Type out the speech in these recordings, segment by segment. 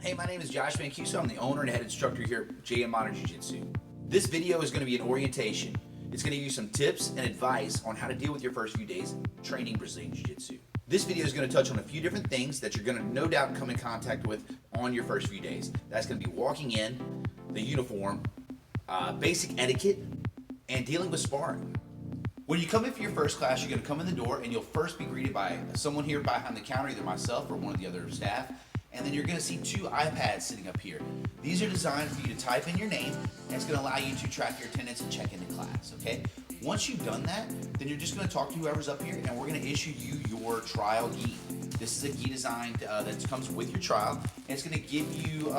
Hey, my name is Josh Mancuso. I'm the owner and head instructor here at JM Modern Jiu-Jitsu. This video is going to be an orientation. It's going to give you some tips and advice on how to deal with your first few days training Brazilian Jiu-Jitsu. This video is going to touch on a few different things that you're going to no doubt come in contact with on your first few days. That's going to be walking in, the uniform, basic etiquette, and dealing with sparring. When you come in for your first class, you're going to come in the door and you'll first be greeted by someone here behind the counter, either myself or one of the other staff. And then you're going to see two iPads sitting up here. These are designed for you to type in your name, and it's going to allow you to track your attendance and check into class, okay? Once you've done that, then you're just going to talk to whoever's up here, and we're going to issue you your trial gi. This is a gi designed that comes with your trial, and it's going to give you,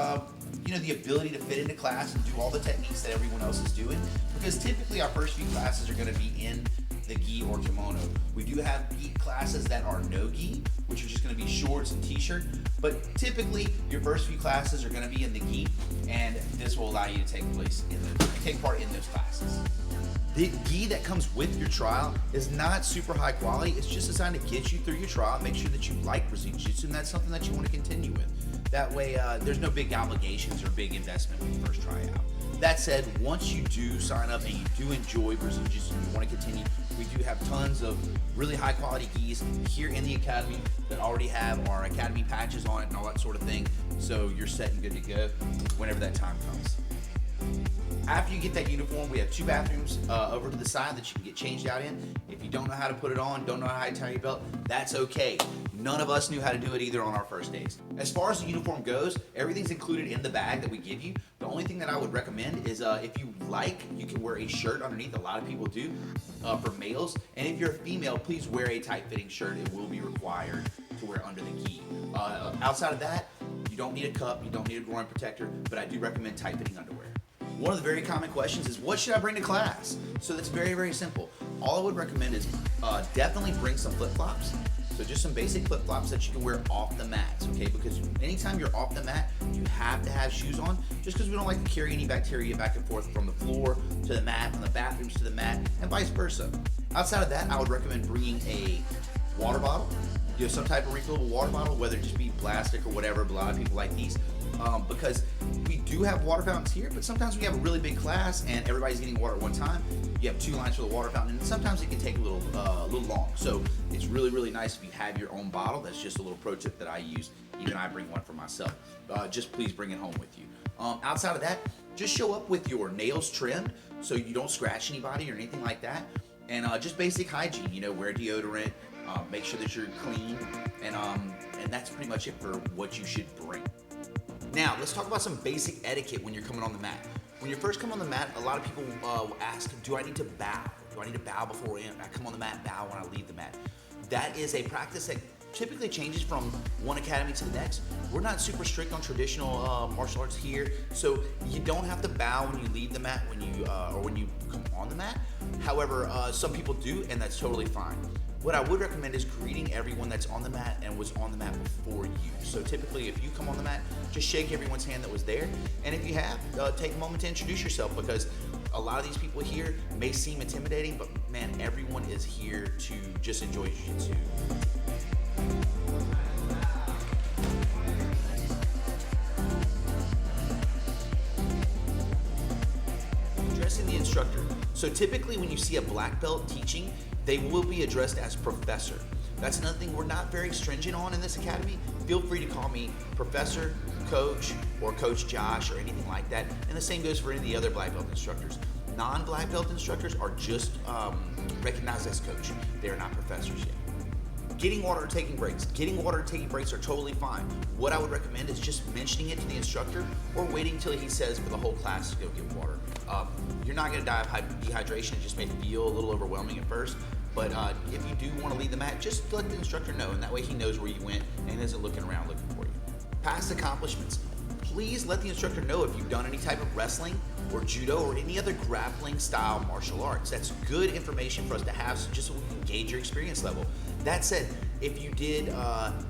the ability to fit into class and do all the techniques that everyone else is doing, because typically our first few classes are going to be in the gi or kimono. We do have gi classes that are no gi, which are just going to be shorts and t-shirt, but typically your first few classes are going to be in the gi, and this will allow you to take part in those classes. The gi that comes with your trial is not super high quality. It's just designed to get you through your trial, make sure that you like Brazilian Jiu-Jitsu, and that's something that you want to continue with. That way, there's no big obligations or big investment when you first try out. That said, once you do sign up and you do enjoy Brazilian Jiu-Jitsu and you want to continue, we do have tons of really high quality gis here in the academy that already have our academy patches on it and all that sort of thing. So you're set and good to go whenever that time comes. After you get that uniform, we have two bathrooms over to the side that you can get changed out in. If you don't know how to put it on, don't know how to tie your belt, that's okay. None of us knew how to do it either on our first days. As far as the uniform goes, everything's included in the bag that we give you. The only thing that I would recommend is if you like, you can wear a shirt underneath. A lot of people do for males. And if you're a female, please wear a tight-fitting shirt. It will be required to wear under the gi. Outside of that, you don't need a cup, you don't need a groin protector, but I do recommend tight-fitting underwear. One of the very common questions is, what should I bring to class? So that's very, very simple. All I would recommend is definitely bring some flip-flops. So just some basic flip-flops that you can wear off the mats, okay? Because anytime you're off the mat, you have to have shoes on, just because we don't like to carry any bacteria back and forth from the floor to the mat, from the bathrooms to the mat, and vice versa. Outside of that, I would recommend bringing a water bottle, some type of refillable water bottle, whether it just be plastic or whatever, but a lot of people like these. Because we do have water fountains here, but sometimes we have a really big class and everybody's getting water at one time. You have two lines for the water fountain, and sometimes it can take a little long. So it's really, really nice if you have your own bottle. That's just a little pro tip that I use. Even I bring one for myself. Just please bring it home with you. Outside of that, just show up with your nails trimmed so you don't scratch anybody or anything like that. And just basic hygiene, wear deodorant, make sure that you're clean, and that's pretty much it for what you should bring. Now, let's talk about some basic etiquette when you're coming on the mat. When you first come on the mat, a lot of people will ask, do I need to bow? Do I need to bow before I come on the mat, bow when I leave the mat? That is a practice that typically changes from one academy to the next. We're not super strict on traditional martial arts here, so you don't have to bow when you leave the mat or when you come on the mat. However, some people do, and that's totally fine. What I would recommend is greeting everyone that's on the mat and was on the mat before you. So typically, if you come on the mat, just shake everyone's hand that was there. And if you have, take a moment to introduce yourself, because a lot of these people here may seem intimidating, but man, everyone is here to just enjoy Jiu-Jitsu. Addressing the instructor. So typically when you see a black belt teaching, they will be addressed as professor. That's another thing we're not very stringent on in this academy. Feel free to call me professor, coach, or Coach Josh, or anything like that. And the same goes for any of the other black belt instructors. Non-black belt instructors are just recognized as coach. They are not professors yet. Getting water or taking breaks. Getting water or taking breaks are totally fine. What I would recommend is just mentioning it to the instructor or waiting until he says for the whole class to go get water. You're not going to die of dehydration. It just may feel a little overwhelming at first. But if you do want to leave the mat, just let the instructor know, and that way he knows where you went and isn't looking around looking for you. Past accomplishments. Please let the instructor know if you've done any type of wrestling or judo or any other grappling style martial arts. That's good information for us to have, just so we can gauge your experience level. That said, if you did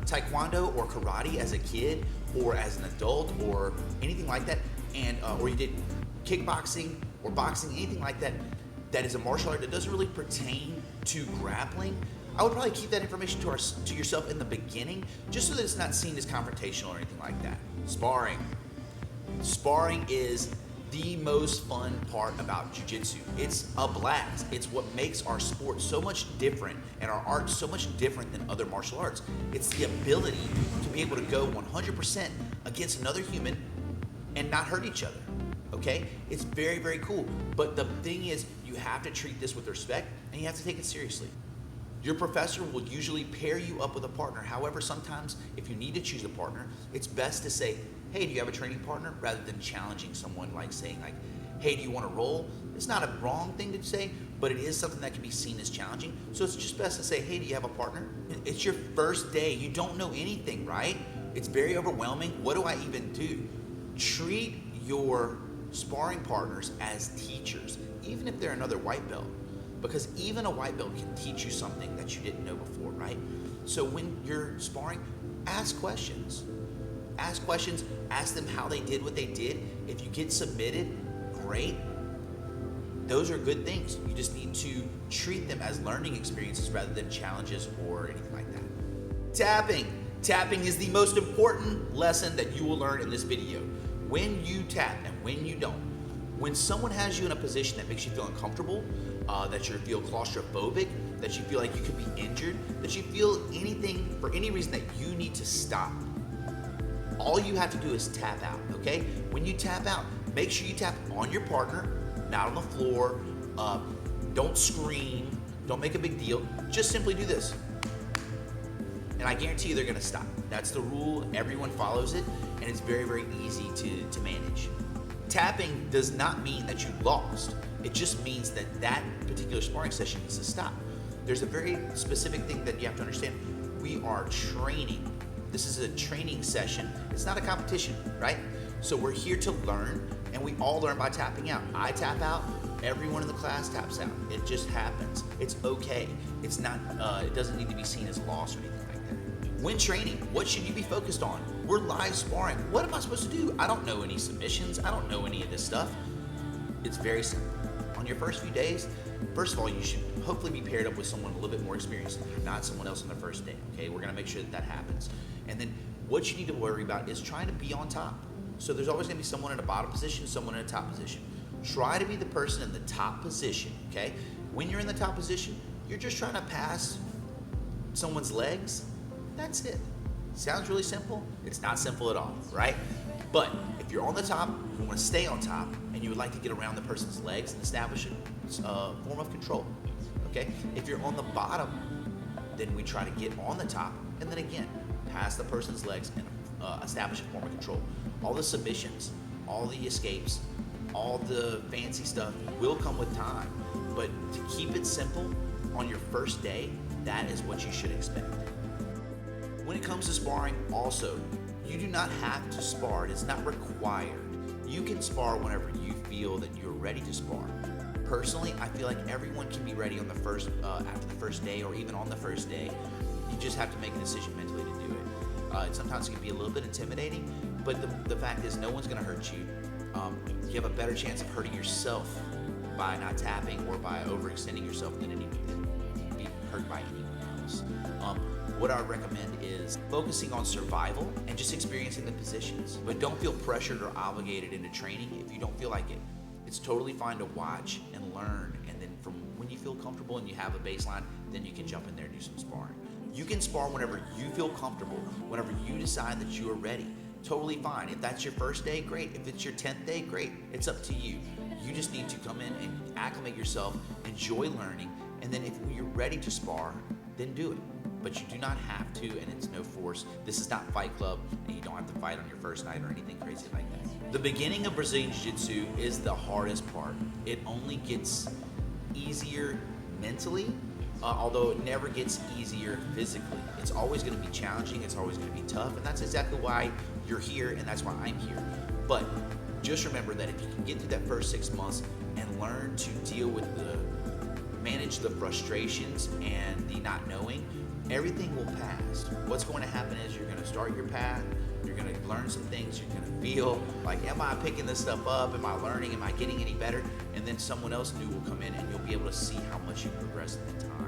taekwondo or karate as a kid or as an adult or anything like that, and or you did kickboxing or boxing, anything like that, that is a martial art that doesn't really pertain to grappling, I would probably keep that information to yourself in the beginning, just so that it's not seen as confrontational or anything like that. Sparring. Sparring is the most fun part about jiu-jitsu. It's a blast. It's what makes our sport so much different and our art so much different than other martial arts. It's the ability to be able to go 100% against another human and not hurt each other, okay? It's very, very cool. But the thing is, you have to treat this with respect and you have to take it seriously. Your professor will usually pair you up with a partner. However, sometimes if you need to choose a partner, it's best to say, hey, do you have a training partner? Rather than challenging someone like saying like, hey, do you want to roll? It's not a wrong thing to say, but it is something that can be seen as challenging. So it's just best to say, hey, do you have a partner? It's your first day. You don't know anything, right? It's very overwhelming. What do I even do? Treat your sparring partners as teachers, even if they're another white belt. Because even a white belt can teach you something that you didn't know before, right? So when you're sparring, ask questions. Ask questions, ask them how they did what they did. If you get submitted, great. Those are good things. You just need to treat them as learning experiences rather than challenges or anything like that. Tapping. Tapping is the most important lesson that you will learn in this video. When you tap and when you don't. When someone has you in a position that makes you feel uncomfortable, that you feel claustrophobic, that you feel like you could be injured, that you feel anything for any reason that you need to stop, all you have to do is tap out, okay? When you tap out, make sure you tap on your partner, not on the floor. Don't scream, don't make a big deal. Just simply do this. And I guarantee you they're gonna stop. That's the rule, everyone follows it, and it's very, very easy to manage. Tapping does not mean that you lost. It just means that that particular sparring session needs to stop. There's a very specific thing that you have to understand. We are training. This is a training session. It's not a competition, right? So we're here to learn, and we all learn by tapping out. I tap out, everyone in the class taps out. It just happens. It's okay. It's not, it doesn't need to be seen as loss or anything like that. When training, what should you be focused on? We're live sparring. What am I supposed to do? I don't know any submissions. I don't know any of this stuff. It's very simple. On your first few days, first of all, you should hopefully be paired up with someone a little bit more experienced, not someone else on the first day, okay? We're gonna make sure that that happens. And then what you need to worry about is trying to be on top. So there's always gonna be someone in a bottom position, someone in a top position. Try to be the person in the top position, okay? When you're in the top position, you're just trying to pass someone's legs. That's it. Sounds really simple. It's not simple at all, right? But if you're on the top, you want to stay on top, and you would like to get around the person's legs and establish a form of control, okay? If you're on the bottom, then we try to get on the top, and then again, pass the person's legs and establish a form of control. All the submissions, all the escapes, all the fancy stuff will come with time, but to keep it simple, on your first day, that is what you should expect. When it comes to sparring, also, you do not have to spar. It's not required. You can spar whenever you feel that you're ready to spar. Personally, I feel like everyone can be ready on the first, after the first day, or even on the first day. You just have to make a decision mentally to do it. Sometimes it can be a little bit intimidating, but the fact is no one's gonna hurt you. You have a better chance of hurting yourself by not tapping or by overextending yourself than being hurt by anyone else. What I recommend is focusing on survival and just experiencing the positions. But don't feel pressured or obligated into training if you don't feel like it. It's totally fine to watch and learn, and then from when you feel comfortable and you have a baseline, then you can jump in there and do some sparring. You can spar whenever you feel comfortable, whenever you decide that you are ready. Totally fine. If that's your first day, great. If it's your 10th day, great. It's up to you. You just need to come in and acclimate yourself, enjoy learning, and then if you're ready to spar, then do it. But you do not have to, and it's no force. This is not Fight Club, and you don't have to fight on your first night or anything crazy like that. The beginning of Brazilian Jiu-Jitsu is the hardest part. It only gets easier mentally, although it never gets easier physically. It's always gonna be challenging, it's always gonna be tough, and that's exactly why you're here, and that's why I'm here. But just remember that if you can get through that first 6 months and learn to deal with manage the frustrations and the not knowing, everything will pass. What's going to happen is you're going to start your path, you're going to learn some things, you're going to feel like, am I picking this stuff up? Am I learning? Am I getting any better? And then someone else new will come in and you'll be able to see how much you progress in that time.